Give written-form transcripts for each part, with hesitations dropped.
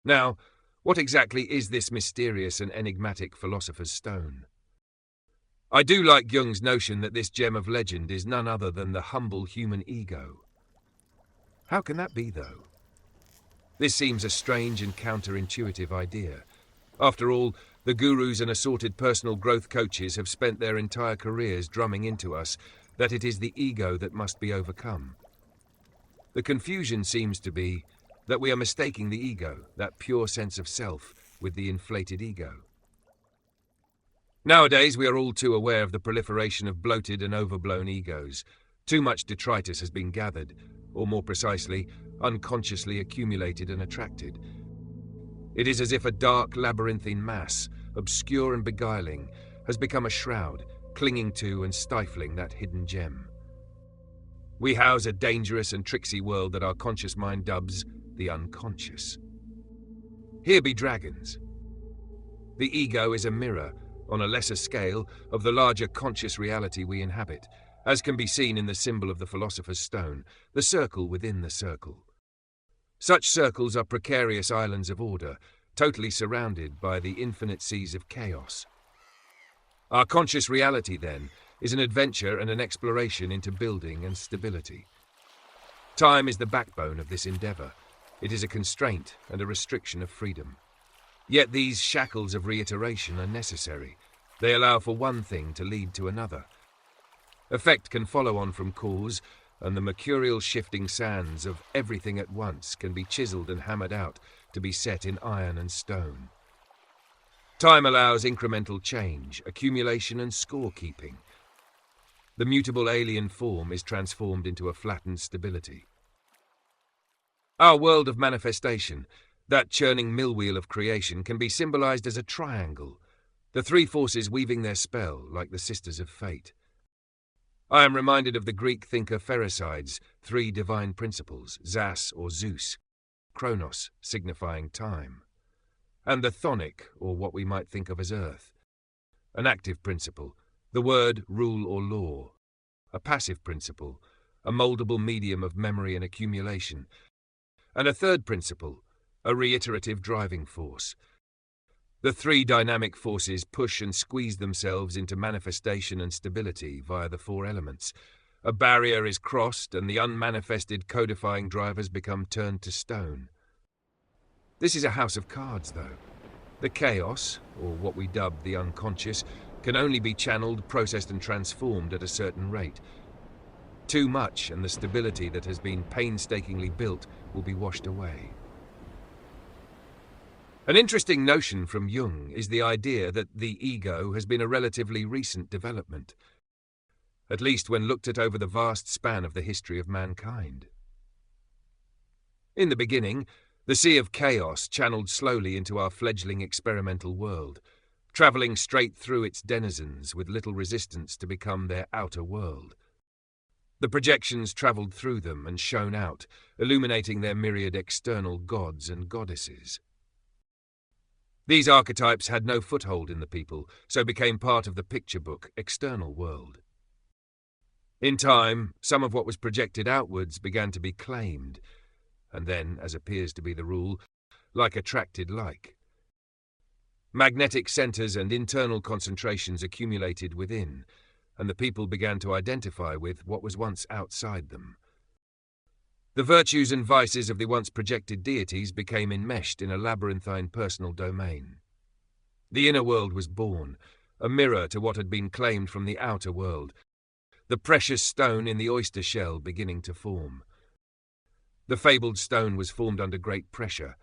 Now, what exactly is this mysterious and enigmatic philosopher's stone? I do like Jung's notion that this gem of legend is none other than the humble human ego. How can that be, though? This seems a strange and counterintuitive idea. After all, the gurus and assorted personal growth coaches have spent their entire careers drumming into us that it is the ego that must be overcome. The confusion seems to be that we are mistaking the ego, that pure sense of self, with the inflated ego. Nowadays, we are all too aware of the proliferation of bloated and overblown egos. Too much detritus has been gathered, or more precisely, unconsciously accumulated and attracted. It is as if a dark, labyrinthine mass, obscure and beguiling, has become a shroud, clinging to and stifling that hidden gem. We house a dangerous and tricksy world that our conscious mind dubs the unconscious. Here be dragons. The ego is a mirror, on a lesser scale, of the larger conscious reality we inhabit, as can be seen in the symbol of the philosopher's stone, the circle within the circle. Such circles are precarious islands of order, totally surrounded by the infinite seas of chaos. Our conscious reality, then, is an adventure and an exploration into building and stability. Time is the backbone of this endeavor. It is a constraint and a restriction of freedom. Yet these shackles of reiteration are necessary. They allow for one thing to lead to another. Effect can follow on from cause, and the mercurial shifting sands of everything at once can be chiseled and hammered out to be set in iron and stone. Time allows incremental change, accumulation and scorekeeping. The mutable alien form is transformed into a flattened stability. Our world of manifestation, that churning millwheel of creation, can be symbolized as a triangle, the three forces weaving their spell like the sisters of fate. I am reminded of the Greek thinker Pherecydes' three divine principles, Zas or Zeus, Chronos signifying time, and the Chthonic, or what we might think of as earth, an active principle, the word rule or law, a passive principle, a moldable medium of memory and accumulation, and a third principle, a reiterative driving force. The three dynamic forces push and squeeze themselves into manifestation and stability via the four elements. A barrier is crossed and the unmanifested codifying drivers become turned to stone. This is a house of cards, though. The chaos, or what we dub the unconscious, can only be channeled, processed and transformed at a certain rate. Too much and the stability that has been painstakingly built will be washed away. An interesting notion from Jung is the idea that the ego has been a relatively recent development, at least when looked at over the vast span of the history of mankind. In the beginning, the sea of chaos channeled slowly into our fledgling experimental world, travelling straight through its denizens with little resistance to become their outer world. The projections travelled through them and shone out, illuminating their myriad external gods and goddesses. These archetypes had no foothold in the people, so became part of the picture book, external world. In time, some of what was projected outwards began to be claimed, and then, as appears to be the rule, like attracted like. Magnetic centres and internal concentrations accumulated within, and the people began to identify with what was once outside them. The virtues and vices of the once projected deities became enmeshed in a labyrinthine personal domain. The inner world was born, a mirror to what had been claimed from the outer world, the precious stone in the oyster shell beginning to form. The fabled stone was formed under great pressure.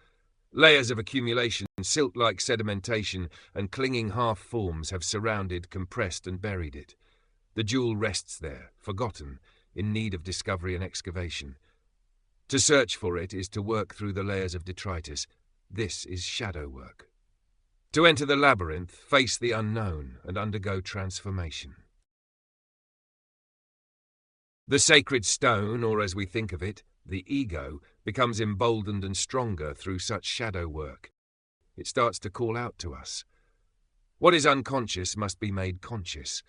Layers of accumulation, silt-like sedimentation, and clinging half-forms have surrounded, compressed, and buried it. The jewel rests there, forgotten, in need of discovery and excavation. To search for it is to work through the layers of detritus. This is shadow work. To enter the labyrinth, face the unknown, and undergo transformation. The sacred stone, or as we think of it, the ego, becomes emboldened and stronger through such shadow work. It starts to call out to us. What is unconscious must be made conscious.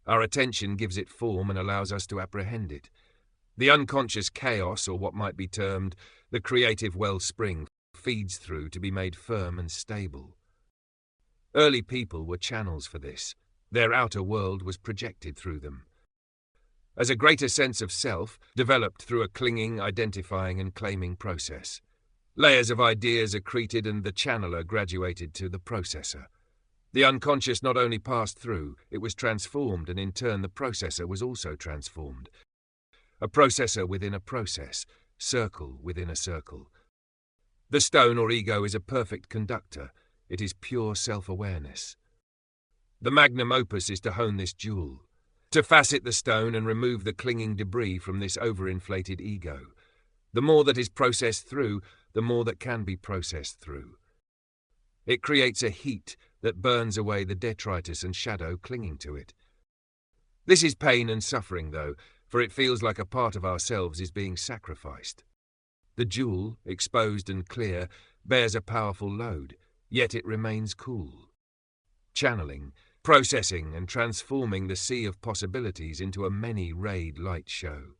Our attention gives it form and allows us to apprehend it. The unconscious chaos, or what might be termed the creative wellspring, feeds through to be made firm and stable. Early people were channels for this. Their outer world was projected through them. As a greater sense of self developed through a clinging, identifying and claiming process. Layers of ideas accreted and the channeler graduated to the processor. The unconscious not only passed through, it was transformed, and in turn the processor was also transformed. A processor within a process, circle within a circle. The stone or ego is a perfect conductor. It is pure self-awareness. The magnum opus is to hone this jewel, to facet the stone and remove the clinging debris from this overinflated ego. The more that is processed through, the more that can be processed through. It creates a heat that burns away the detritus and shadow clinging to it. This is pain and suffering, though, for it feels like a part of ourselves is being sacrificed. The jewel, exposed and clear, bears a powerful load, yet it remains cool. Channeling, processing and transforming the sea of possibilities into a many-rayed light show.